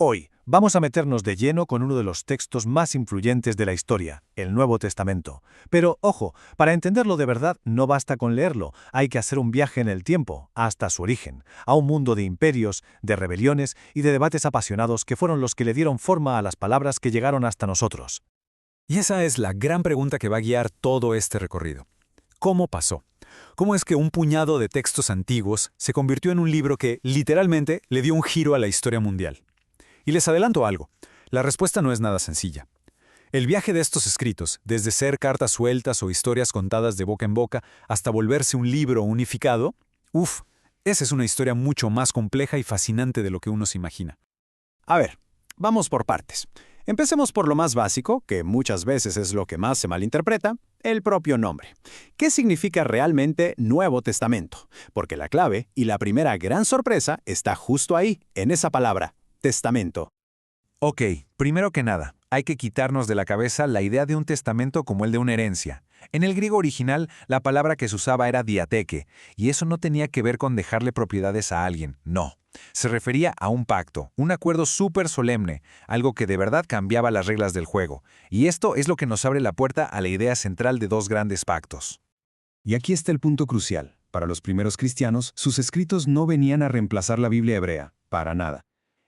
Hoy vamos a meternos de lleno con uno de los textos más influyentes de la historia, el Nuevo Testamento. Pero, ojo, para entenderlo de verdad no basta con leerlo, hay que hacer un viaje en el tiempo, hasta su origen, a un mundo de imperios, de rebeliones y de debates apasionados que fueron los que le dieron forma a las palabras que llegaron hasta nosotros. Y esa es la gran pregunta que va a guiar todo este recorrido. ¿Cómo pasó? ¿Cómo es que un puñado de textos antiguos se convirtió en un libro que, literalmente, le dio un giro a la historia mundial? Y les adelanto algo, la respuesta no es nada sencilla. El viaje de estos escritos, desde ser cartas sueltas o historias contadas de boca en boca hasta volverse un libro unificado, esa es una historia mucho más compleja y fascinante de lo que uno se imagina. A ver, vamos por partes. Empecemos por lo más básico, que muchas veces es lo que más se malinterpreta, el propio nombre. ¿Qué significa realmente Nuevo Testamento? Porque la clave y la primera gran sorpresa está justo ahí, en esa palabra, testamento. Ok, primero que nada, hay que quitarnos de la cabeza la idea de un testamento como el de una herencia. En el griego original, la palabra que se usaba era diateque, y eso no tenía que ver con dejarle propiedades a alguien, no. Se refería a un pacto, un acuerdo súper solemne, algo que de verdad cambiaba las reglas del juego. Y esto es lo que nos abre la puerta a la idea central de dos grandes pactos. Y aquí está el punto crucial. Para los primeros cristianos, sus escritos no venían a reemplazar la Biblia hebrea, para nada.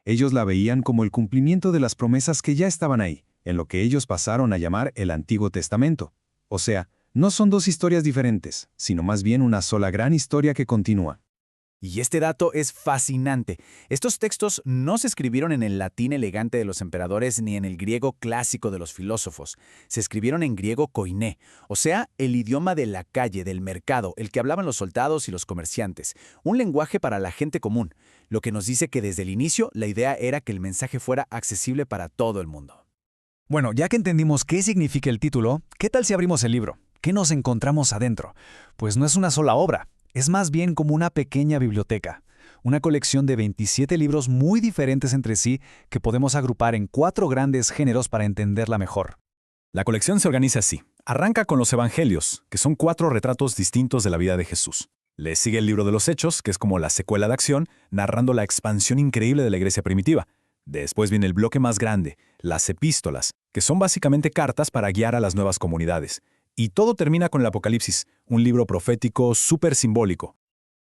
Ellos la veían como el cumplimiento de las promesas que ya estaban ahí, en lo que ellos pasaron a llamar el Antiguo Testamento. O sea, no son dos historias diferentes, sino más bien una sola gran historia que continúa. Y este dato es fascinante. Estos textos no se escribieron en el latín elegante de los emperadores ni en el griego clásico de los filósofos. Se escribieron en griego koiné, o sea, el idioma de la calle, del mercado, el que hablaban los soldados y los comerciantes. Un lenguaje para la gente común, lo que nos dice que desde el inicio la idea era que el mensaje fuera accesible para todo el mundo. Bueno, ya que entendimos qué significa el título, ¿qué tal si abrimos el libro? ¿Qué nos encontramos adentro? Pues no es una sola obra. Es más bien como una pequeña biblioteca, una colección de 27 libros muy diferentes entre sí que podemos agrupar en 4 grandes géneros para entenderla mejor. La colección se organiza así. Arranca con los Evangelios, que son 4 retratos distintos de la vida de Jesús. Le sigue el libro de los Hechos, que es como la secuela de acción, narrando la expansión increíble de la iglesia primitiva. Después viene el bloque más grande, las epístolas, que son básicamente cartas para guiar a las nuevas comunidades. Y todo termina con el Apocalipsis, un libro profético súper simbólico.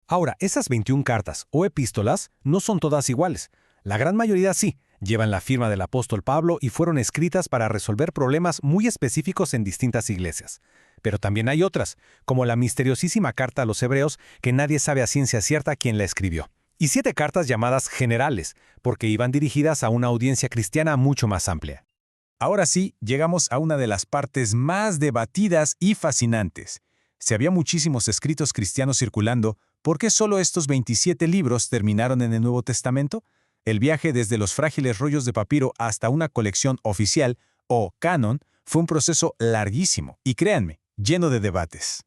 Ahora, esas 21 cartas o epístolas no son todas iguales. La gran mayoría sí, llevan la firma del apóstol Pablo y fueron escritas para resolver problemas muy específicos en distintas iglesias. Pero también hay otras, como la misteriosísima carta a los Hebreos, que nadie sabe a ciencia cierta quién la escribió. Y 7 cartas llamadas generales, porque iban dirigidas a una audiencia cristiana mucho más amplia. Ahora sí, llegamos a una de las partes más debatidas y fascinantes. Si había muchísimos escritos cristianos circulando, ¿por qué solo estos 27 libros terminaron en el Nuevo Testamento? El viaje desde los frágiles rollos de papiro hasta una colección oficial, o canon, fue un proceso larguísimo y, créanme, lleno de debates.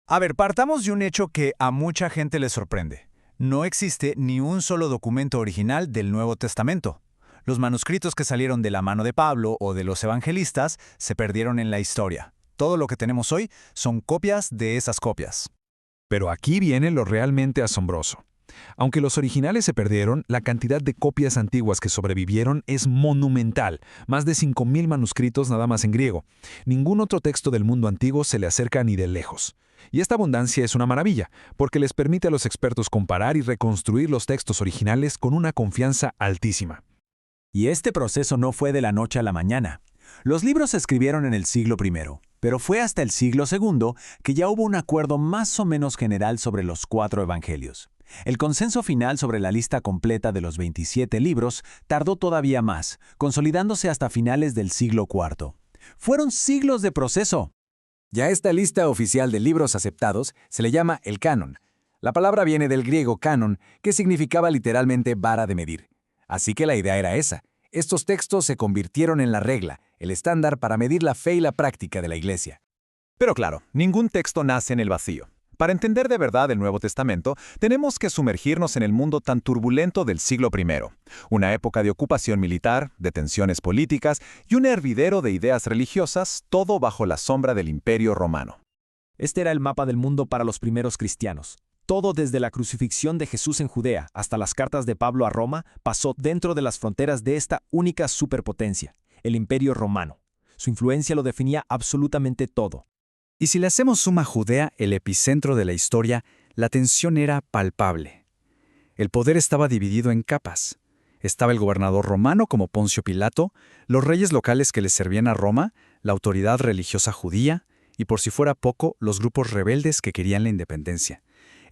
A ver, partamos de un hecho que a mucha gente le sorprende. No existe ni un solo documento original del Nuevo Testamento. Los manuscritos que salieron de la mano de Pablo o de los evangelistas se perdieron en la historia. Todo lo que tenemos hoy son copias de esas copias. Pero aquí viene lo realmente asombroso. Aunque los originales se perdieron, la cantidad de copias antiguas que sobrevivieron es monumental, más de 5,000 manuscritos nada más en griego. Ningún otro texto del mundo antiguo se le acerca ni de lejos. Y esta abundancia es una maravilla, porque les permite a los expertos comparar y reconstruir los textos originales con una confianza altísima. Y este proceso no fue de la noche a la mañana. Los libros se escribieron en el siglo I, pero fue hasta el siglo II que ya hubo un acuerdo más o menos general sobre los 4 evangelios. El consenso final sobre la lista completa de los 27 libros tardó todavía más, consolidándose hasta finales del siglo IV. Fueron siglos de proceso. Ya esta lista oficial de libros aceptados se le llama el canon. La palabra viene del griego canon, que significaba literalmente vara de medir. Así que la idea era esa. Estos textos se convirtieron en la regla, el estándar para medir la fe y la práctica de la iglesia. Pero claro, ningún texto nace en el vacío. Para entender de verdad el Nuevo Testamento, tenemos que sumergirnos en el mundo tan turbulento del siglo I, una época de ocupación militar, de tensiones políticas y un hervidero de ideas religiosas, todo bajo la sombra del Imperio Romano. Este era el mapa del mundo para los primeros cristianos. Todo desde la crucifixión de Jesús en Judea hasta las cartas de Pablo a Roma pasó dentro de las fronteras de esta única superpotencia, el Imperio Romano. Su influencia lo definía absolutamente todo. Y si le hacemos suma a Judea, el epicentro de la historia, la tensión era palpable. El poder estaba dividido en capas. Estaba el gobernador romano como Poncio Pilato, los reyes locales que le servían a Roma, la autoridad religiosa judía y, por si fuera poco, los grupos rebeldes que querían la independencia.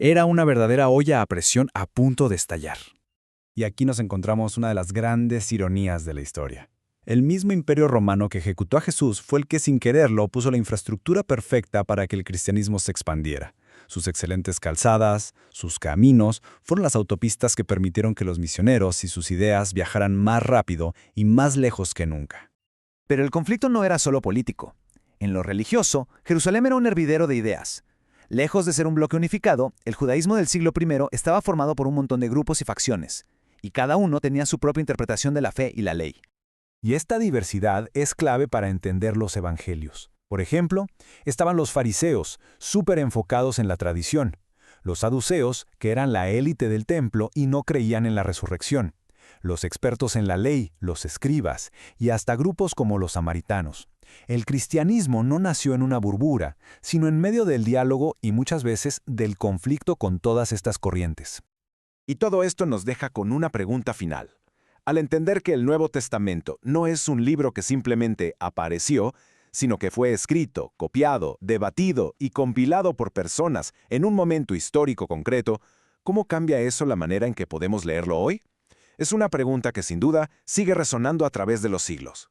Era una verdadera olla a presión a punto de estallar. Y aquí nos encontramos una de las grandes ironías de la historia. El mismo imperio romano que ejecutó a Jesús fue el que sin quererlo puso la infraestructura perfecta para que el cristianismo se expandiera. Sus excelentes calzadas, sus caminos, fueron las autopistas que permitieron que los misioneros y sus ideas viajaran más rápido y más lejos que nunca. Pero el conflicto no era solo político. En lo religioso, Jerusalén era un hervidero de ideas. Lejos de ser un bloque unificado, el judaísmo del siglo I estaba formado por un montón de grupos y facciones, y cada uno tenía su propia interpretación de la fe y la ley. Y esta diversidad es clave para entender los evangelios. Por ejemplo, estaban los fariseos, súper enfocados en la tradición, los saduceos, que eran la élite del templo y no creían en la resurrección, los expertos en la ley, los escribas, y hasta grupos como los samaritanos. El cristianismo no nació en una burbuja, sino en medio del diálogo y muchas veces del conflicto con todas estas corrientes. Y todo esto nos deja con una pregunta final. Al entender que el Nuevo Testamento no es un libro que simplemente apareció, sino que fue escrito, copiado, debatido y compilado por personas en un momento histórico concreto, ¿cómo cambia eso la manera en que podemos leerlo hoy? Es una pregunta que sin duda sigue resonando a través de los siglos.